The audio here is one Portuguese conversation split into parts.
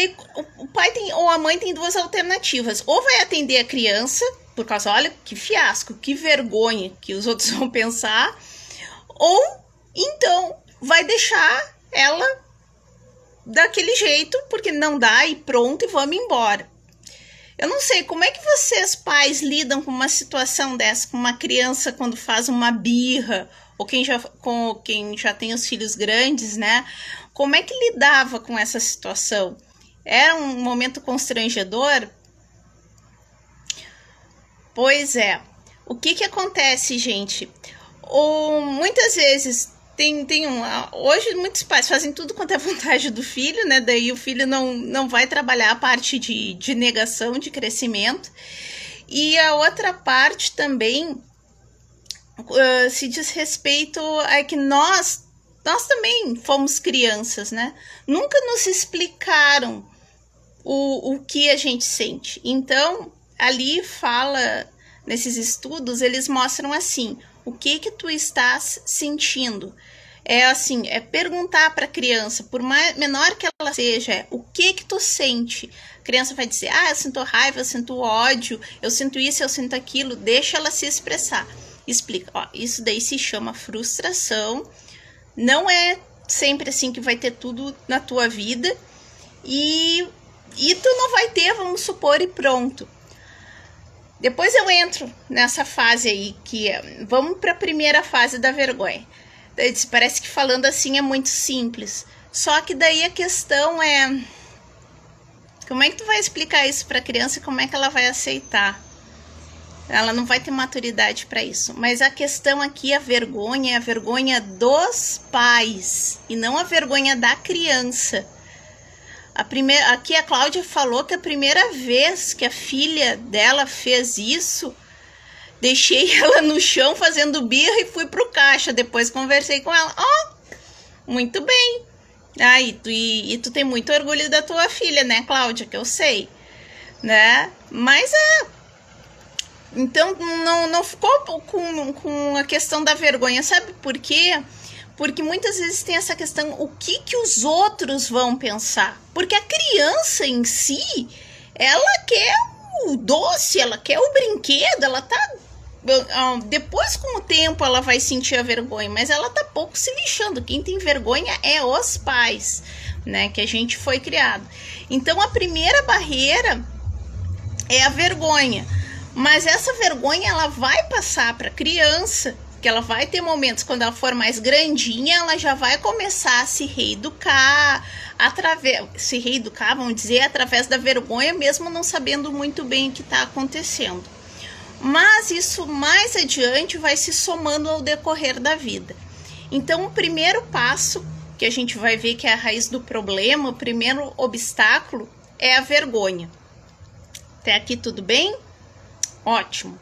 daí o pai ou a mãe tem duas alternativas. Ou vai atender a criança, por causa, olha, que fiasco, que vergonha que os outros vão pensar. Ou, então, vai deixar ela daquele jeito, porque não dá e pronto, e vamos embora. Eu não sei, como é que vocês, pais, lidam com uma situação dessa, com uma criança quando faz uma birra, ou quem já tem os filhos grandes, né? Como é que lidava com essa situação? Era um momento constrangedor? Pois é. O que acontece, gente? Muitas vezes hoje muitos pais fazem tudo quanto é vontade do filho, né? Daí o filho não vai trabalhar a parte de negação, de crescimento. E a outra parte também se diz respeito a que nós também fomos crianças, né? Nunca nos explicaram o que a gente sente. Então, ali fala, nesses estudos, eles mostram assim, o que tu estás sentindo. É assim, é perguntar para a criança, por menor que ela seja, o que tu sente. A criança vai dizer, eu sinto raiva, eu sinto ódio, eu sinto isso, eu sinto aquilo. Deixa ela se expressar. Explica, isso daí se chama frustração. Não é sempre assim que vai ter tudo na tua vida. E tu não vai ter, vamos supor, e pronto. Depois eu entro nessa fase aí, vamos para a primeira fase da vergonha. Parece que falando assim é muito simples. Só que daí a questão é, como é que tu vai explicar isso para a criança e como é que ela vai aceitar? Ela não vai ter maturidade para isso. Mas a questão aqui, a vergonha, é a vergonha dos pais e não a vergonha da criança. Aqui a Cláudia falou que a primeira vez que a filha dela fez isso, deixei ela no chão fazendo birra e fui pro caixa. Depois conversei com ela. Muito bem. E tu tem muito orgulho da tua filha, né, Cláudia? Que eu sei, né? Mas então não ficou com a questão da vergonha, sabe por quê? Porque muitas vezes tem essa questão, o que os outros vão pensar? Porque a criança em si, ela quer o doce, ela quer o brinquedo, ela tá... Depois, com o tempo, ela vai sentir a vergonha, mas ela tá pouco se lixando. Quem tem vergonha é os pais, né? Que a gente foi criado. Então, a primeira barreira é a vergonha. Mas essa vergonha, ela vai passar para a criança, que ela vai ter momentos, quando ela for mais grandinha, ela já vai começar a se reeducar, vamos dizer, através da vergonha, mesmo não sabendo muito bem o que está acontecendo. Mas isso mais adiante vai se somando ao decorrer da vida. Então, o primeiro passo, que a gente vai ver que é a raiz do problema, o primeiro obstáculo, é a vergonha. Até aqui tudo bem? Ótimo.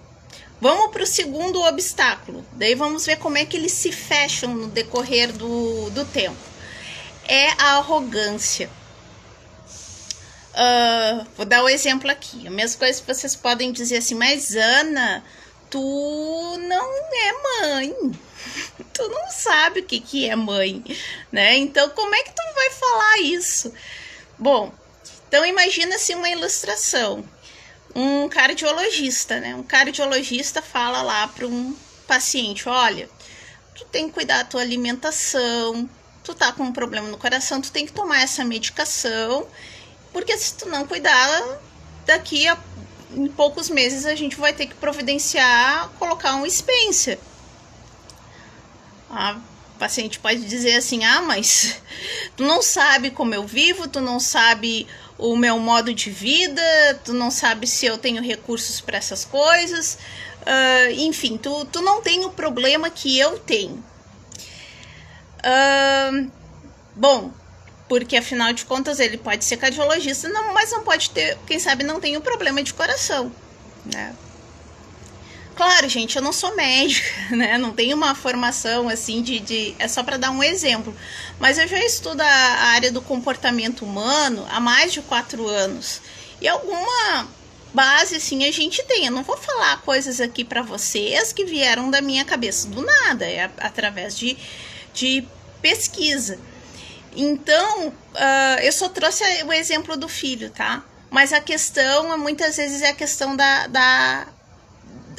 Vamos para o segundo obstáculo. Daí vamos ver como é que eles se fecham no decorrer do tempo. É a arrogância. Vou dar o exemplo aqui. A mesma coisa que vocês podem dizer assim, mas Ana, tu não é mãe. Tu não sabe o que é mãe, né? Então, como é que tu vai falar isso? Bom, então imagina-se uma ilustração. Um cardiologista, né? Um cardiologista fala lá para um paciente, olha, tu tem que cuidar da tua alimentação, tu tá com um problema no coração, tu tem que tomar essa medicação, porque se tu não cuidar, daqui a em poucos meses a gente vai ter que providenciar, colocar um Spencer. A paciente pode dizer assim, mas tu não sabe como eu vivo, tu não sabe o meu modo de vida, tu não sabe se eu tenho recursos para essas coisas, enfim, tu não tem o problema que eu tenho. Bom, porque afinal de contas ele pode ser cardiologista, mas não pode ter, quem sabe não tem o problema de coração, né? Claro, gente, eu não sou médica, né? Não tenho uma formação assim é só para dar um exemplo. Mas eu já estudo a área do comportamento humano há mais de 4 anos. E alguma base, assim, a gente tem. Eu não vou falar coisas aqui para vocês que vieram da minha cabeça do nada. É através de pesquisa. Então, eu só trouxe o exemplo do filho, tá? Mas a questão, muitas vezes, é a questão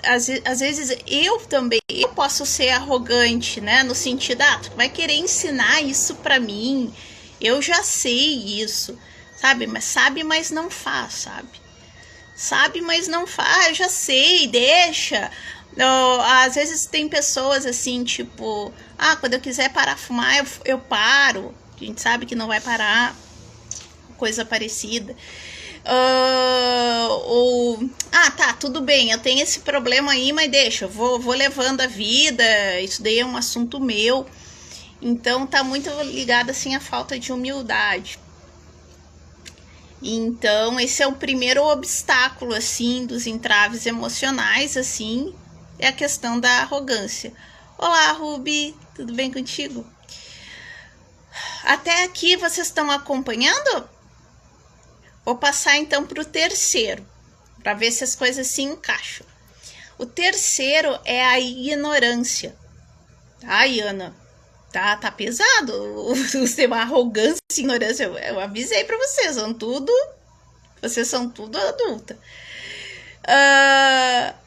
às vezes eu também eu posso ser arrogante, né? No sentido, tu vai querer ensinar isso pra mim, eu já sei isso, sabe? Mas não faz, sabe? Sabe, mas não faz, eu já sei, deixa. Às vezes tem pessoas assim, tipo, quando eu quiser parar de fumar, eu paro. A gente sabe que não vai parar, coisa parecida. Tá, tudo bem, eu tenho esse problema aí, mas deixa, eu vou levando a vida, isso daí é um assunto meu. Então tá muito ligado assim à falta de humildade. Então esse é o primeiro obstáculo assim dos entraves emocionais, assim, é a questão da arrogância. Olá, Ruby, tudo bem contigo? Até aqui vocês estão acompanhando? Vou passar então para o terceiro, para ver se as coisas se encaixam. O terceiro é a ignorância. Tá, Iana? Tá pesado o tema arrogância e ignorância. Eu avisei para vocês, vocês são tudo adulta.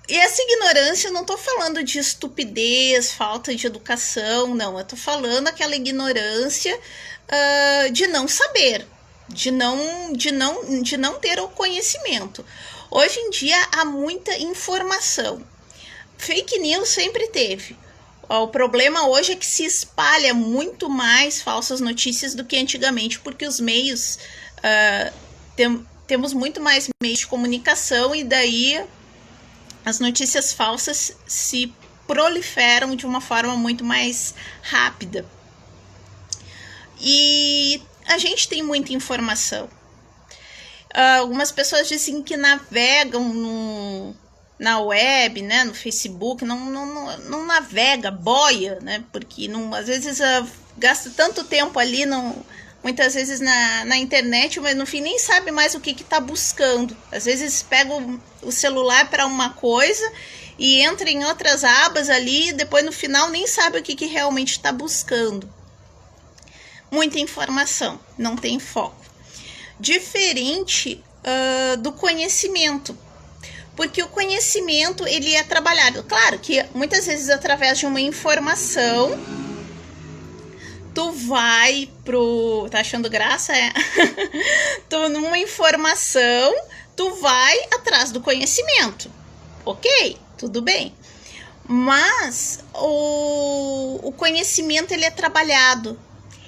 E essa ignorância, eu não tô falando de estupidez, falta de educação, não. Eu tô falando aquela ignorância de não saber, de não ter o conhecimento. Hoje em dia há muita informação. Fake news sempre teve. O problema hoje é que se espalha muito mais falsas notícias do que antigamente, porque os meios, temos muito mais meios de comunicação e daí as notícias falsas se proliferam de uma forma muito mais rápida. E a gente tem muita informação. Algumas pessoas dizem que navegam na web, né, no Facebook, não navega, boia, né, porque às vezes gasta tanto tempo ali, muitas vezes na internet, mas no fim nem sabe mais o que está buscando. Às vezes pega o celular para uma coisa e entra em outras abas ali, e depois no final nem sabe o que realmente está buscando. Muita informação, não tem foco. Diferente do conhecimento, porque o conhecimento ele é trabalhado, claro que muitas vezes através de uma informação, tu vai tá achando graça, numa informação, tu vai atrás do conhecimento, ok, tudo bem, mas o conhecimento ele é trabalhado,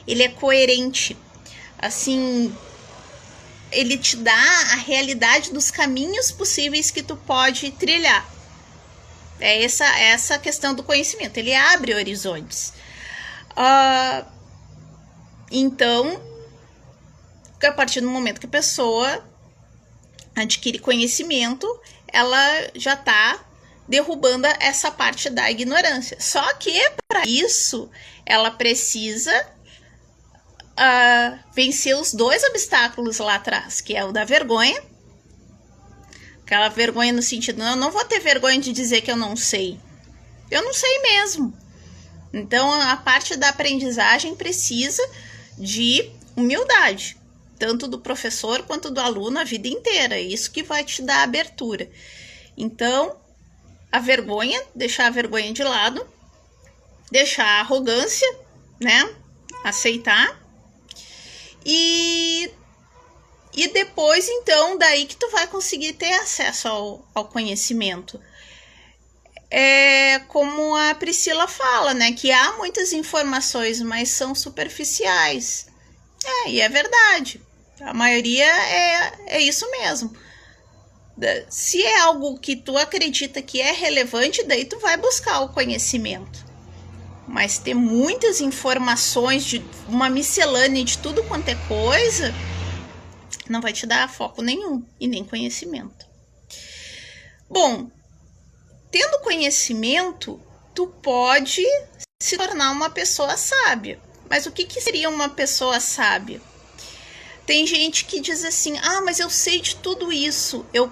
ele é coerente, assim, ele te dá a realidade dos caminhos possíveis que tu pode trilhar. É essa questão do conhecimento, ele abre horizontes. Então, a partir do momento que a pessoa adquire conhecimento, ela já está derrubando essa parte da ignorância. Só que para isso, ela precisa vencer os dois obstáculos lá atrás, que é o da vergonha. Aquela vergonha no sentido, eu não vou ter vergonha de dizer que eu não sei. Eu não sei mesmo. Então, a parte da aprendizagem precisa de humildade, tanto do professor quanto do aluno a vida inteira. É isso que vai te dar abertura. Então, a vergonha, deixar a vergonha de lado, deixar a arrogância, né? Aceitar. E depois, então, daí que tu vai conseguir ter acesso ao conhecimento. É como a Priscila fala, né? Que há muitas informações, mas são superficiais. E é verdade. A maioria é isso mesmo. Se é algo que tu acredita que é relevante, daí tu vai buscar o conhecimento. Mas ter muitas informações, de uma miscelânea de tudo quanto é coisa, não vai te dar foco nenhum e nem conhecimento. Bom, tendo conhecimento, tu pode se tornar uma pessoa sábia. Mas o que seria uma pessoa sábia? Tem gente que diz assim, mas eu sei de tudo isso, eu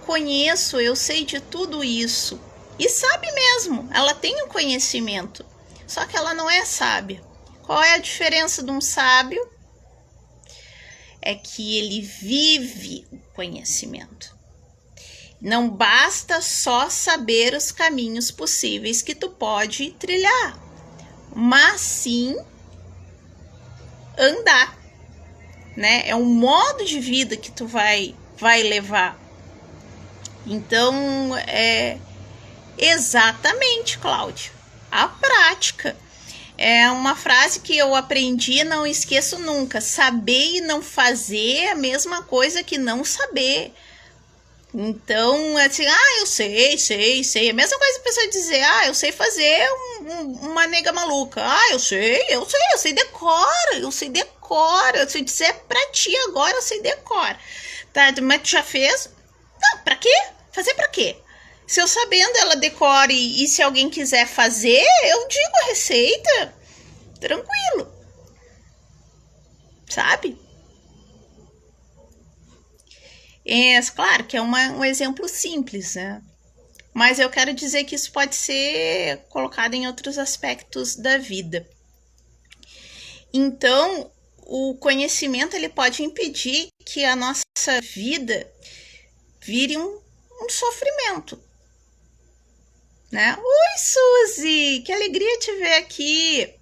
sei de tudo isso. E sabe mesmo, ela tem um conhecimento. Só que ela não é sábia. Qual é a diferença de um sábio é que ele vive o conhecimento. Não basta só saber os caminhos possíveis que tu pode trilhar, mas sim andar, né? É um modo de vida que tu vai levar. Então, exatamente, Cláudia, a prática. É uma frase que eu aprendi e não esqueço nunca. Saber e não fazer é a mesma coisa que não saber. Então, assim, eu sei. É a mesma coisa que a pessoa dizer, eu sei fazer uma nega maluca. Eu sei decora. Se eu disser pra ti agora, eu sei decora. Tá, mas tu já fez? Não, pra quê? Fazer pra quê? Se eu sabendo ela decore e se alguém quiser fazer, eu digo a receita. Tranquilo. Sabe? Claro que é um exemplo simples, né? Mas eu quero dizer que isso pode ser colocado em outros aspectos da vida. Então, o conhecimento ele pode impedir que a nossa vida vire um sofrimento, né? Oi, Suzy! Que alegria te ver aqui!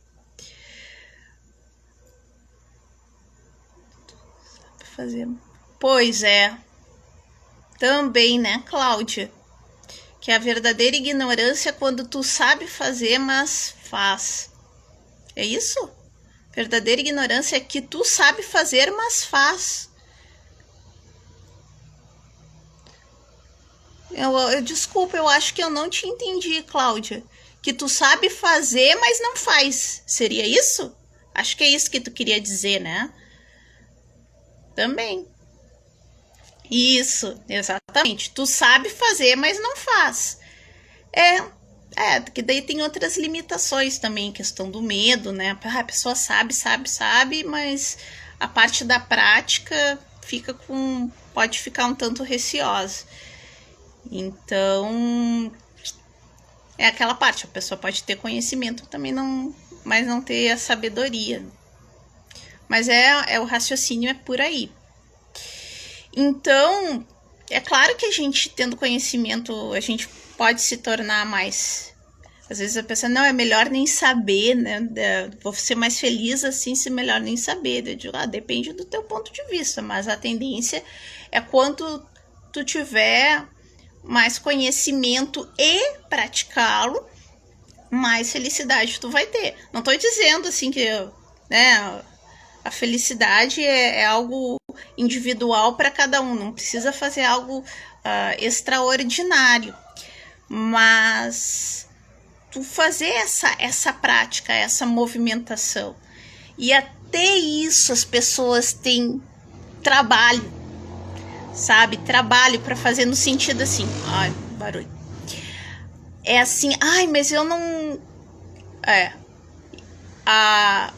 Pois é. Também, né, Cláudia? Que a verdadeira ignorância é quando tu sabe fazer, mas faz. É isso? Verdadeira ignorância é que tu sabe fazer, mas faz. Desculpa, eu acho que eu não te entendi, Cláudia. Que tu sabe fazer, mas não faz. Seria isso? Acho que é isso que tu queria dizer, né? Também. Isso, exatamente. Tu sabe fazer, mas não faz. Que daí tem outras limitações também, questão do medo, né? A pessoa sabe, mas a parte da prática pode ficar um tanto receosa. Então, é aquela parte, a pessoa pode ter conhecimento também, mas não ter a sabedoria. Mas o raciocínio é por aí. Então, é claro que a gente, tendo conhecimento, a gente pode se tornar mais... Às vezes a pessoa, não, é melhor nem saber, né? Vou ser mais feliz assim, se melhor nem saber. Eu digo, depende do teu ponto de vista, mas a tendência é quando tu tiver mais conhecimento e praticá-lo, mais felicidade tu vai ter. Não tô dizendo assim que, né, a felicidade é algo individual para cada um, não precisa fazer algo extraordinário, mas tu fazer essa prática, essa movimentação, e até isso as pessoas têm trabalho, sabe? Trabalho para fazer no sentido assim, barulho. É assim, mas eu não... A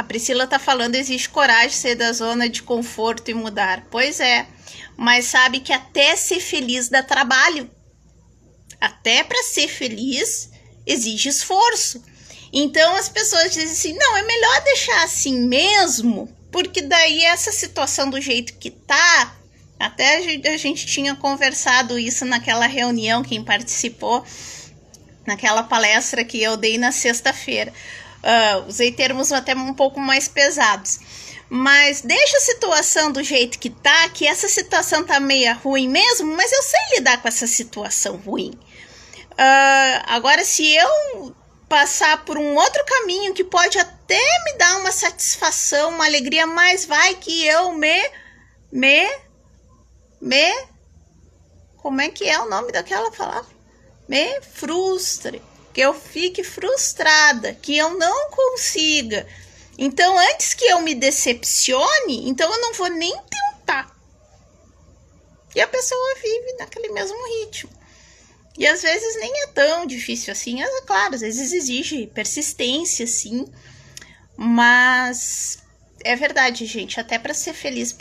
Priscila tá falando, existe coragem de sair da zona de conforto e mudar. Pois é, mas sabe que até ser feliz dá trabalho. Até para ser feliz exige esforço. Então as pessoas dizem assim, não, é melhor deixar assim mesmo, porque daí essa situação do jeito que tá, até a gente tinha conversado isso naquela reunião, quem participou, naquela palestra que eu dei na sexta-feira. Usei termos até um pouco mais pesados, mas deixa a situação do jeito que tá, que essa situação tá meio ruim mesmo, mas eu sei lidar com essa situação ruim. Agora, se eu passar por um outro caminho que pode até me dar uma satisfação, uma alegria, mas vai que eu como é que é o nome daquela palavra? Me frustre, que eu fique frustrada, que eu não consiga. Então, antes que eu me decepcione, então eu não vou nem tentar. E a pessoa vive naquele mesmo ritmo. E às vezes nem é tão difícil assim. É claro, às vezes exige persistência, sim. Mas é verdade, gente. Até para ser feliz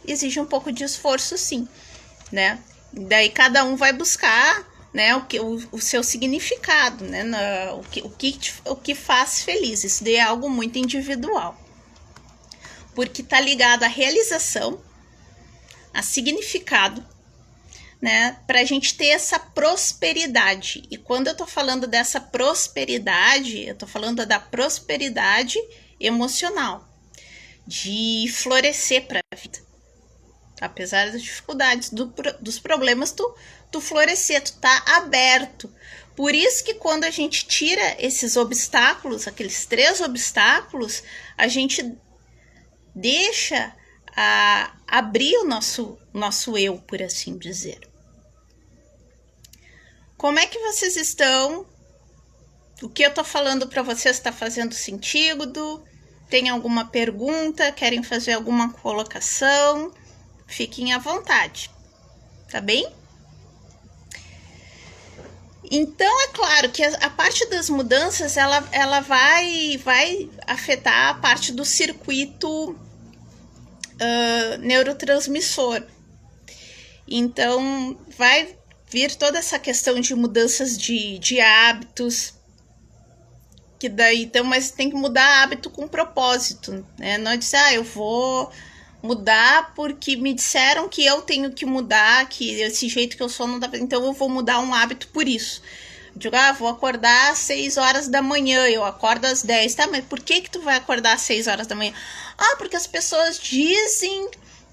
exige um pouco de esforço, sim, né? Daí cada um vai buscar, né, o seu significado, né, o que faz feliz. Isso daí é algo muito individual. porque tá ligado à realização, a significado, né, para a gente ter essa prosperidade. E quando eu tô falando dessa prosperidade, eu tô falando da prosperidade emocional, de florescer para a vida. Apesar das dificuldades, dos problemas, tu florescer, tu tá aberto. Por isso que quando a gente tira esses obstáculos, aqueles 3 obstáculos, a gente deixa abrir o nosso eu, por assim dizer. Como é que vocês estão? O que eu tô falando para vocês está fazendo sentido? Tem alguma pergunta? Querem fazer alguma colocação? Fiquem à vontade, tá bem? Então, é claro que a parte das mudanças, ela vai afetar a parte do circuito neurotransmissor. Então, vai vir toda essa questão de mudanças de hábitos, que daí, então, mas tem que mudar hábito com propósito, né? Não é dizer, eu vou mudar porque me disseram que eu tenho que mudar, que esse jeito que eu sou não dá pra... Então eu vou mudar um hábito por isso. Eu digo, vou acordar às 6 horas da manhã, eu acordo às 10. Tá, mas por que tu vai acordar às 6 horas da manhã? Porque as pessoas dizem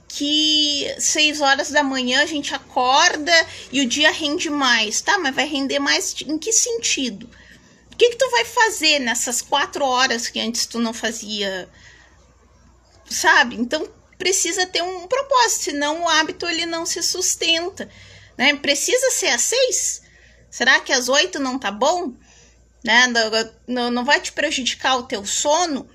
que 6 horas da manhã a gente acorda e o dia rende mais. Tá, mas vai render mais em que sentido? O que tu vai fazer nessas 4 horas que antes tu não fazia, sabe? Então precisa ter um propósito, senão o hábito ele não se sustenta, né? Precisa ser às 6? Será que às 8 não tá bom? Né? Não vai te prejudicar o teu sono?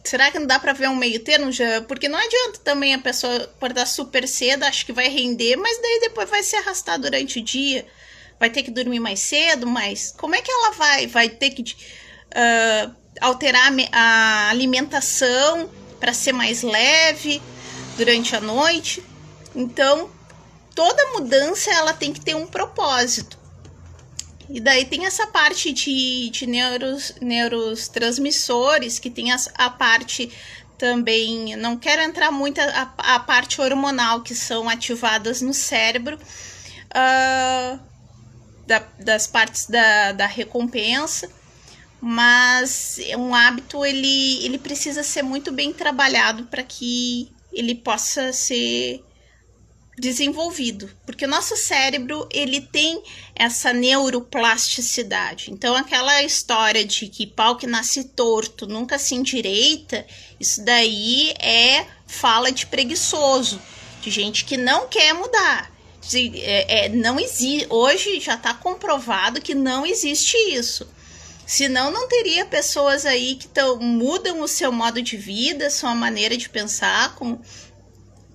Será que não dá para ver um meio termo? Porque não adianta também a pessoa acordar super cedo, acho que vai render, mas daí depois vai se arrastar durante o dia, vai ter que dormir mais cedo, mas como é que ela vai ter que alterar a alimentação para ser mais leve durante a noite? Então, toda mudança ela tem que ter um propósito. E daí tem essa parte de neurotransmissores, que tem a parte também, não quero entrar muito a parte hormonal, que são ativadas no cérebro, das partes da recompensa, mas um hábito ele precisa ser muito bem trabalhado para que ele possa ser desenvolvido, porque o nosso cérebro ele tem essa neuroplasticidade. Então aquela história de que pau que nasce torto nunca se endireita, isso daí é fala de preguiçoso, de gente que não quer mudar. Não existe, hoje já está comprovado que não existe isso. Senão não teria pessoas aí que mudam o seu modo de vida, sua maneira de pensar.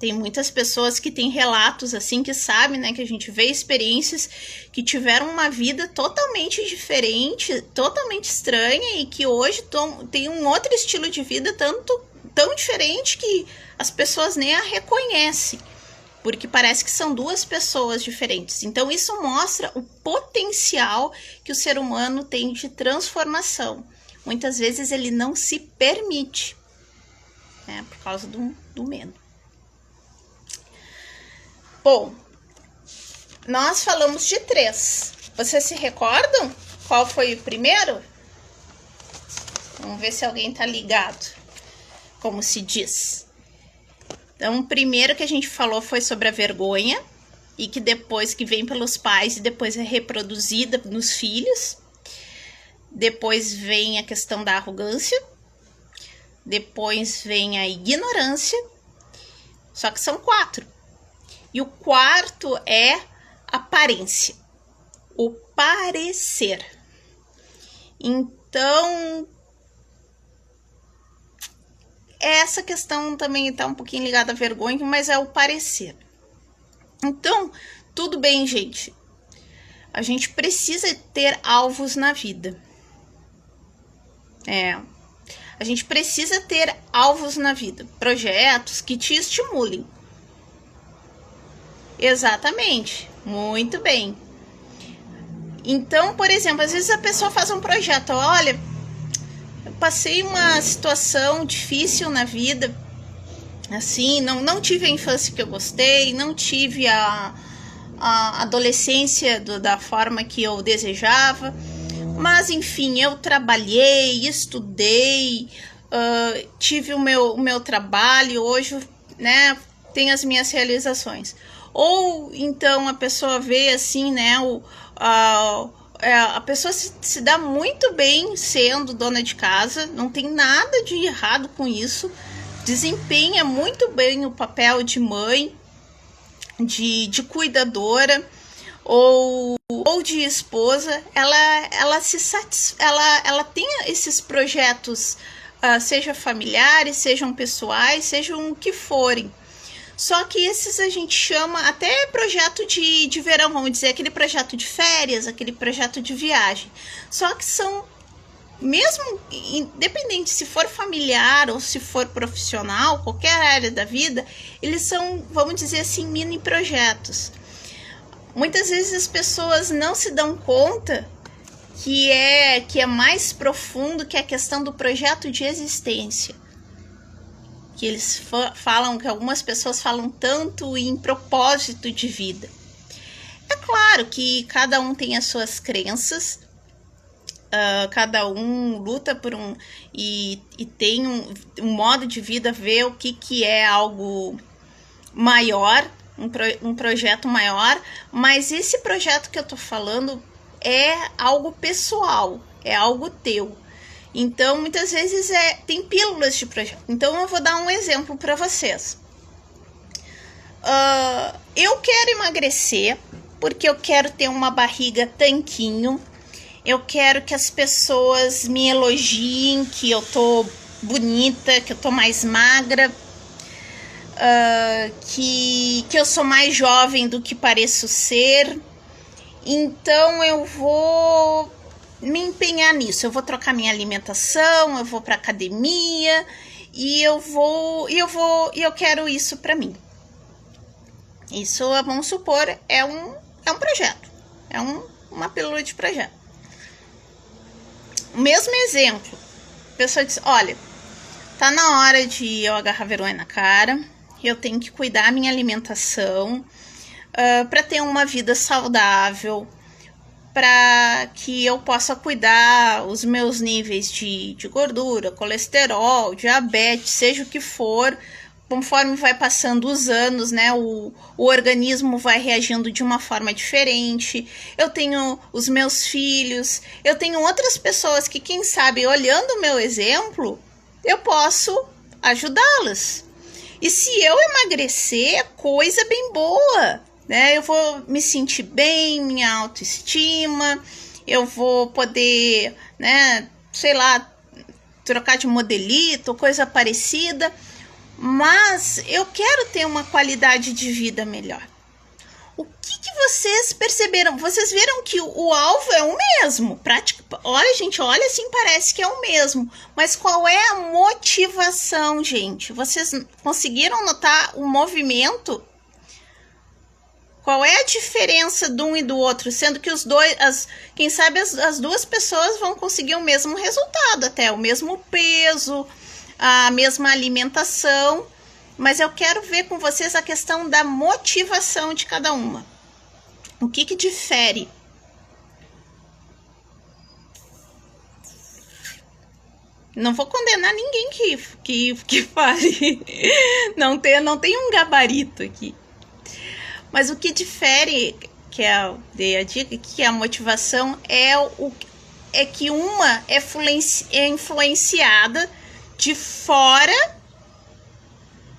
Tem muitas pessoas que têm relatos assim, que sabem, né, que a gente vê experiências que tiveram uma vida totalmente diferente, totalmente estranha, e que hoje tem um outro estilo de vida tão diferente que as pessoas nem a reconhecem, porque parece que são 2 pessoas diferentes. Então isso mostra o potencial que o ser humano tem de transformação. Muitas vezes ele não se permite, né, por causa do medo. Bom, nós falamos de 3. Vocês se recordam qual foi o primeiro? Vamos ver se alguém tá ligado, como se diz. Então, o primeiro que a gente falou foi sobre a vergonha, e que depois que vem pelos pais e depois é reproduzida nos filhos. Depois vem a questão da arrogância. Depois vem a ignorância. Só que são 4. E o quarto é aparência, o parecer. Então, essa questão também está um pouquinho ligada à vergonha, mas é o parecer. Então, tudo bem, gente. A gente precisa ter alvos na vida. A gente precisa ter alvos na vida, projetos que te estimulem. Exatamente, muito bem. Então, por exemplo, às vezes a pessoa faz um projeto, olha, passei uma situação difícil na vida, assim, não tive a infância que eu gostei, não tive a adolescência da forma que eu desejava, mas enfim, eu trabalhei, estudei, tive o meu trabalho, hoje, né, tenho as minhas realizações. Ou então a pessoa vê assim, né, a pessoa se dá muito bem sendo dona de casa, não tem nada de errado com isso, desempenha muito bem o papel de mãe, de cuidadora ou de esposa. Ela tem esses projetos, seja familiares, sejam pessoais, sejam o que forem. Só que esses a gente chama até projeto de verão, vamos dizer, aquele projeto de férias, aquele projeto de viagem. Só que são, mesmo independente se for familiar ou se for profissional, qualquer área da vida, eles são, vamos dizer assim, mini projetos. Muitas vezes as pessoas não se dão conta que é mais profundo que a questão do projeto de existência. Que eles falam, que algumas pessoas falam tanto em propósito de vida. É claro que cada um tem as suas crenças, cada um luta por e tem um modo de vida, vê o que é algo maior, um projeto maior, mas esse projeto que eu tô falando é algo pessoal, é algo teu. Então, muitas vezes tem pílulas de projeto. Então, eu vou dar um exemplo para vocês. Eu quero emagrecer porque eu quero ter uma barriga tanquinho. Eu quero que as pessoas me elogiem, que eu tô bonita, que eu tô mais magra, que eu sou mais jovem do que pareço ser. Então, eu vou me empenhar nisso, eu vou trocar minha alimentação, eu vou para academia e eu quero isso para mim. Isso, vamos supor, é um projeto, é uma pílula de projeto. O mesmo exemplo, a pessoa diz, olha, tá na hora de eu agarrar vergonha na cara, eu tenho que cuidar da minha alimentação, para ter uma vida saudável, para que eu possa cuidar os meus níveis de gordura, colesterol, diabetes, seja o que for. Conforme vai passando os anos, né, o organismo vai reagindo de uma forma diferente. Eu tenho os meus filhos, eu tenho outras pessoas que, quem sabe, olhando o meu exemplo, eu posso ajudá-las. E se eu emagrecer, é coisa bem boa, né? Eu vou me sentir bem, minha autoestima, eu vou poder, né, sei lá, trocar de modelito, coisa parecida, mas eu quero ter uma qualidade de vida melhor. O que vocês perceberam? Vocês viram que o alvo é o mesmo? Olha, gente, olha assim, parece que é o mesmo. Mas qual é a motivação, gente? Vocês conseguiram notar o movimento? Qual é a diferença de um e do outro? Sendo que os dois, quem sabe as duas pessoas vão conseguir o mesmo resultado, até o mesmo peso, a mesma alimentação. Mas eu quero ver com vocês a questão da motivação de cada uma. O que difere? Não vou condenar ninguém que fale. Não tem um gabarito aqui. Mas o que difere, que dei a dica, que a motivação é que uma é influenciada de fora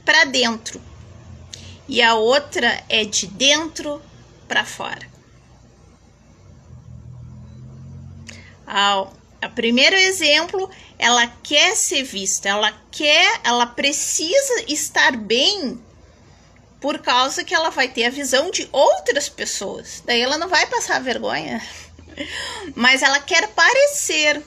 para dentro e a outra é de dentro para fora. O primeiro exemplo, ela quer ser vista, ela precisa estar bem por causa que ela vai ter a visão de outras pessoas. Daí ela não vai passar vergonha, mas ela quer parecer.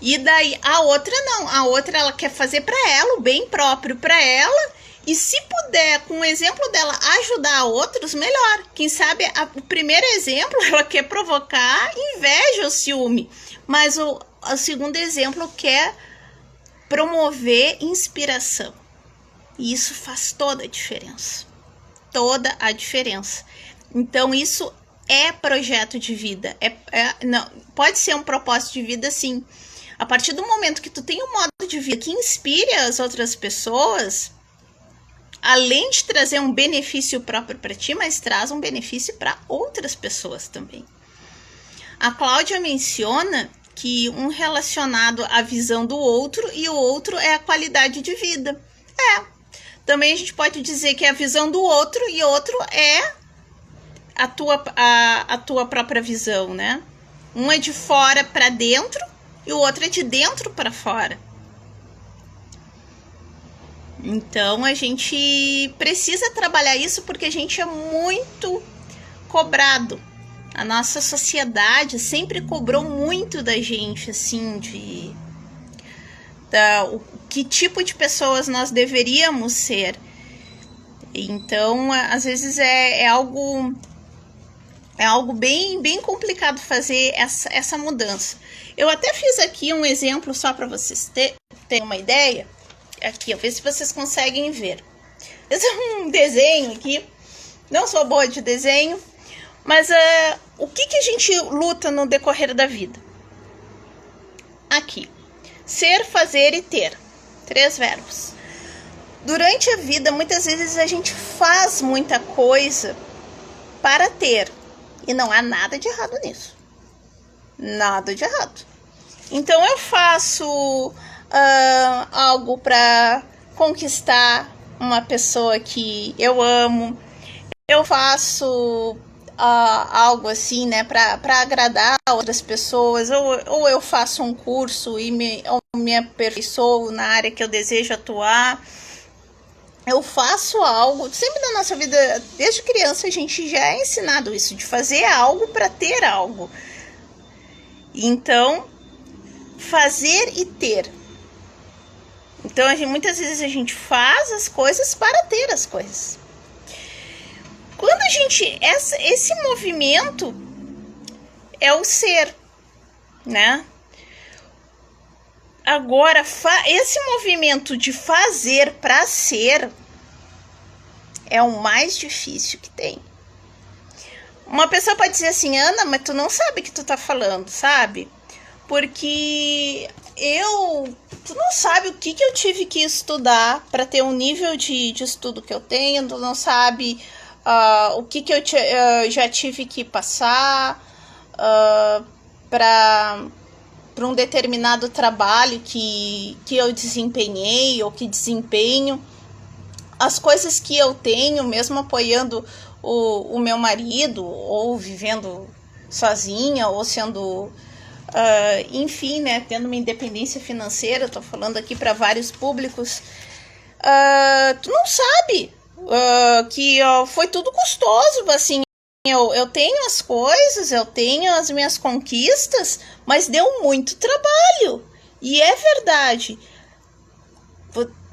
E daí a outra não, a outra ela quer fazer para ela, o bem próprio para ela, e se puder, com o exemplo dela, ajudar outros, melhor. Quem sabe o primeiro exemplo ela quer provocar inveja ou ciúme, mas o segundo exemplo que é promover inspiração. E isso faz toda a diferença. Toda a diferença. Então, isso é projeto de vida. Não, pode ser um propósito de vida, sim. A partir do momento que tu tem um modo de vida que inspire as outras pessoas, além de trazer um benefício próprio para ti, mas traz um benefício para outras pessoas também. A Cláudia menciona que um relacionado à visão do outro e o outro é a qualidade de vida. Também a gente pode dizer que é a visão do outro e o outro é a tua própria visão, né? Um é de fora para dentro e o outro é de dentro para fora. Então a gente precisa trabalhar isso porque a gente é muito cobrado. A nossa sociedade sempre cobrou muito da gente, assim, que tipo de pessoas nós deveríamos ser. Então, às vezes é algo bem complicado fazer essa mudança. Eu até fiz aqui um exemplo só para vocês terem uma ideia. Aqui, ver se vocês conseguem ver. Esse é um desenho aqui. Não sou boa de desenho, mas o que a gente luta no decorrer da vida? Aqui. Ser, fazer e ter. 3 verbos. Durante a vida, muitas vezes a gente faz muita coisa para ter. E não há nada de errado nisso. Nada de errado. Então eu faço algo para conquistar uma pessoa que eu amo. Eu faço algo assim, né, para agradar outras pessoas, ou eu faço um curso e me aperfeiçoo na área que eu desejo atuar. Eu faço algo, sempre na nossa vida, desde criança a gente já é ensinado isso, de fazer algo para ter algo. Então, fazer e ter. Então, muitas vezes a gente faz as coisas para ter as coisas. Quando a gente... Esse movimento é o ser, né? Agora, esse movimento de fazer para ser é o mais difícil que tem. Uma pessoa pode dizer assim, Ana, mas tu não sabe o que tu tá falando, sabe? Porque tu não sabe o que eu tive que estudar para ter um nível de estudo que eu tenho, tu não sabe o que eu já tive que passar para um determinado trabalho que eu desempenhei ou que desempenho, as coisas que eu tenho, mesmo apoiando o meu marido, ou vivendo sozinha, ou sendo, enfim, né, tendo uma independência financeira. Estou falando aqui para vários públicos. Tu não sabe que foi tudo custoso, assim. Eu tenho as coisas, eu tenho as minhas conquistas, mas deu muito trabalho. E é verdade.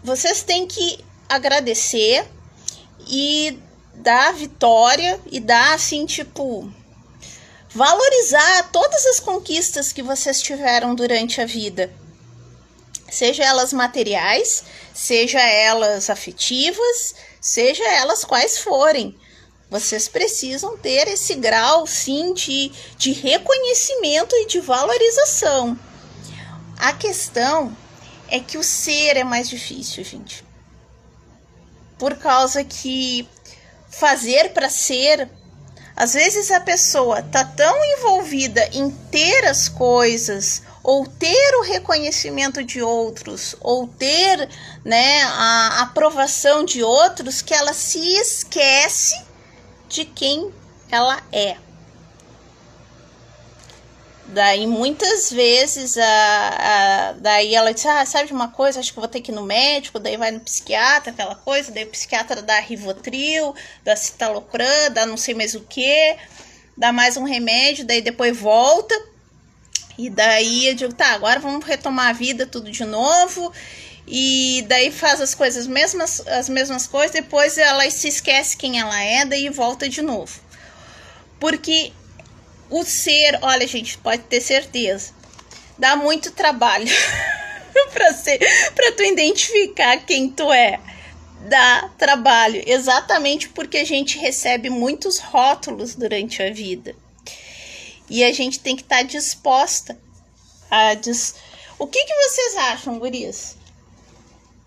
Vocês têm que agradecer e dar vitória e dar, assim, tipo, valorizar todas as conquistas que vocês tiveram durante a vida. Seja elas materiais, seja elas afetivas, seja elas quais forem. Vocês precisam ter esse grau, sim, de reconhecimento e de valorização. A questão é que o ser é mais difícil, gente. Por causa que fazer para ser, às vezes a pessoa tá tão envolvida em ter as coisas, ou ter o reconhecimento de outros, ou ter, né, a aprovação de outros, que ela se esquece de quem ela é. Daí muitas vezes daí ela diz, sabe de uma coisa, acho que vou ter que ir no médico, daí vai no psiquiatra, aquela coisa, daí o psiquiatra dá Rivotril, dá citalopram, dá não sei mais o que, dá mais um remédio, daí depois volta, e daí eu digo, tá, agora vamos retomar a vida tudo de novo, e daí faz as coisas as mesmas coisas, depois ela se esquece quem ela é, daí volta de novo. Porque o ser, olha, gente, pode ter certeza, Dá muito trabalho para tu identificar quem tu é. Dá trabalho, exatamente porque a gente recebe muitos rótulos durante a vida. E a gente tem que estar disposta a... O que vocês acham, gurias?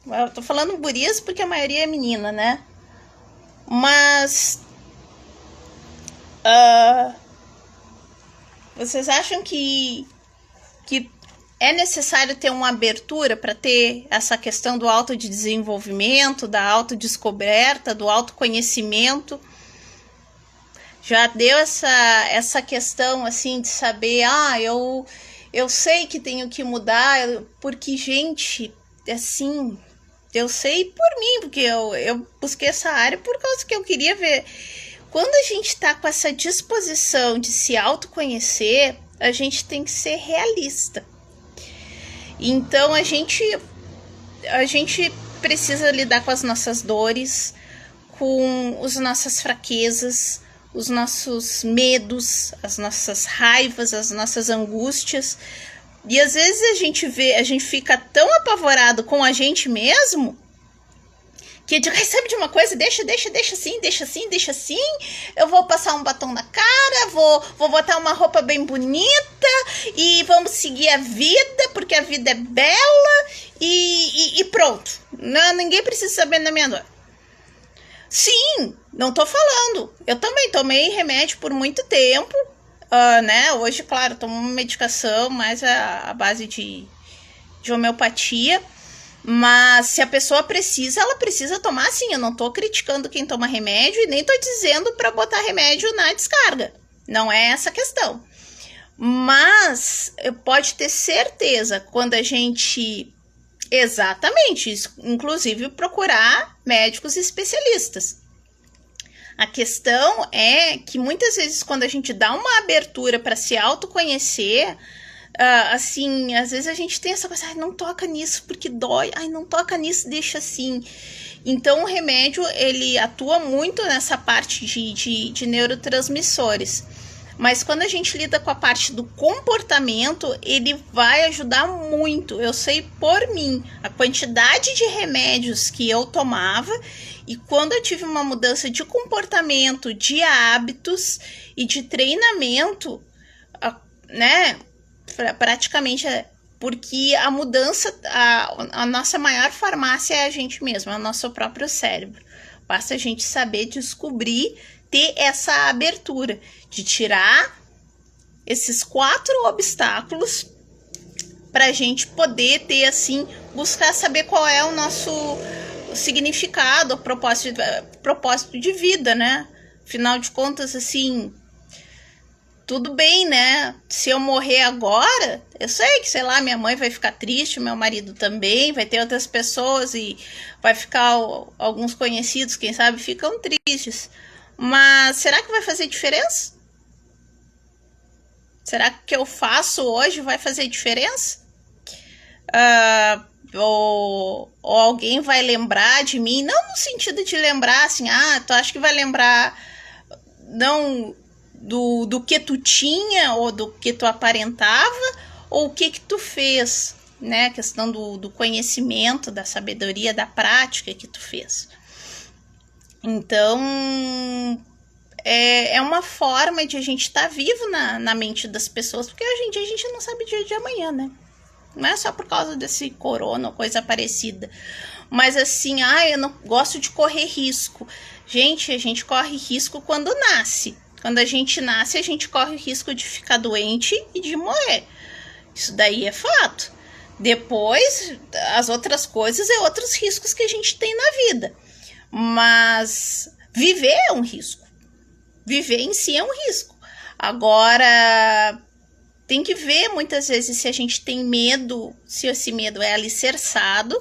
Eu tô falando gurias porque a maioria é menina, né? Mas... vocês acham que é necessário ter uma abertura para ter essa questão do autodesenvolvimento, da autodescoberta, do autoconhecimento? Já deu essa questão assim de saber, eu sei que tenho que mudar, porque, gente, assim, eu sei por mim, porque eu busquei essa área por causa que eu queria ver. Quando a gente tá com essa disposição de se autoconhecer, a gente tem que ser realista. Então a gente precisa lidar com as nossas dores, com as nossas fraquezas, os nossos medos, as nossas raivas, as nossas angústias. E às vezes a gente fica tão apavorado com a gente mesmo que sabe de uma coisa, deixa assim, eu vou passar um batom na cara, vou botar uma roupa bem bonita e vamos seguir a vida, porque a vida é bela e pronto. Não, ninguém precisa saber da minha dor. Sim, não tô falando. Eu também tomei remédio por muito tempo, né? Hoje, claro, tomo uma medicação mais a base de homeopatia. Mas se a pessoa precisa, ela precisa tomar sim. Eu não tô criticando quem toma remédio e nem tô dizendo para botar remédio na descarga. Não é essa a questão. Mas pode ter certeza, quando a gente... Exatamente, inclusive procurar médicos especialistas. A questão é que muitas vezes quando a gente dá uma abertura para se autoconhecer... assim, às vezes a gente tem essa coisa, não toca nisso porque dói, não toca nisso, deixa assim. Então o remédio, ele atua muito nessa parte de neurotransmissores, mas quando a gente lida com a parte do comportamento, ele vai ajudar muito. Eu sei por mim, a quantidade de remédios que eu tomava, e quando eu tive uma mudança de comportamento, de hábitos e de treinamento, né, praticamente, porque a mudança, a nossa maior farmácia é a gente mesmo, é o nosso próprio cérebro. Basta a gente saber descobrir, ter essa abertura de tirar esses 4 obstáculos para a gente poder ter, assim, buscar saber qual é o nosso significado, o propósito de vida, né? Afinal de contas, assim... Tudo bem, né? Se eu morrer agora, eu sei que, sei lá, minha mãe vai ficar triste, meu marido também, vai ter outras pessoas e vai ficar alguns conhecidos, quem sabe, ficam tristes. Mas será que vai fazer diferença? Será que o que eu faço hoje vai fazer diferença? Ou alguém vai lembrar de mim? Não no sentido de lembrar assim, tu acha que vai lembrar... Não... Do que tu tinha ou do que tu aparentava, ou o que tu fez, né? A questão do conhecimento, da sabedoria, da prática que tu fez. Então, é uma forma de a gente estar vivo na mente das pessoas, porque hoje em dia a gente não sabe o dia de amanhã, né? Não é só por causa desse corona ou coisa parecida. Mas assim, eu não gosto de correr risco. Gente, a gente corre risco quando nasce. Quando a gente nasce, a gente corre o risco de ficar doente e de morrer. Isso daí é fato. Depois, as outras coisas é outros riscos que a gente tem na vida. Mas viver é um risco. Viver em si é um risco. Agora, tem que ver muitas vezes se a gente tem medo, se esse medo é alicerçado,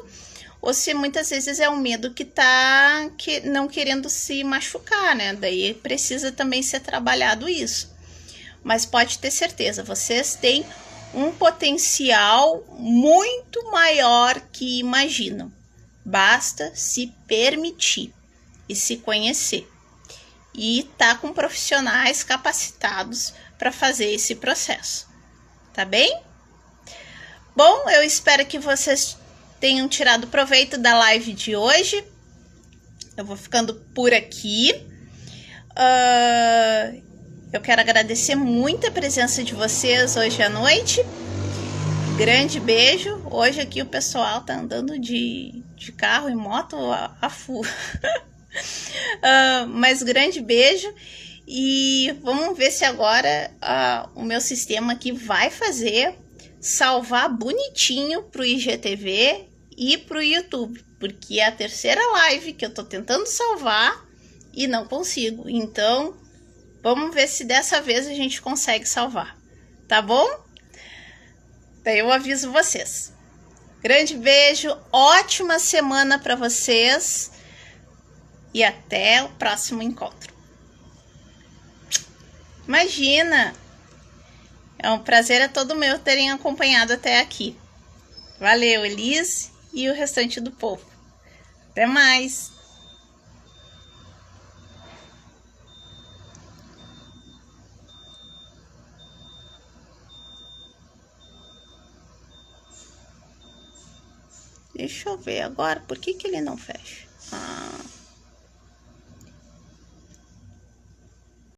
ou se muitas vezes é um medo que tá não querendo se machucar, né? Daí precisa também ser trabalhado isso. Mas pode ter certeza, vocês têm um potencial muito maior que imaginam. Basta se permitir e se conhecer. E tá com profissionais capacitados para fazer esse processo. Tá bem? Bom, eu espero que vocês tenham tirado proveito da live de hoje. Eu vou ficando por aqui. Eu quero agradecer muito a presença de vocês hoje à noite. Grande beijo. Hoje aqui o pessoal tá andando de carro e moto a full. Mas grande beijo. E vamos ver se agora o meu sistema aqui vai fazer salvar bonitinho pro IGTV e pro YouTube. Porque é a terceira live que eu tô tentando salvar e não consigo. Então, vamos ver se dessa vez a gente consegue salvar. Tá bom? Daí eu aviso vocês. Grande beijo, ótima semana para vocês e até o próximo encontro. Imagina! É um prazer, é todo meu terem acompanhado até aqui. Valeu, Elise e o restante do povo. Até mais! Deixa eu ver agora, por que ele não fecha?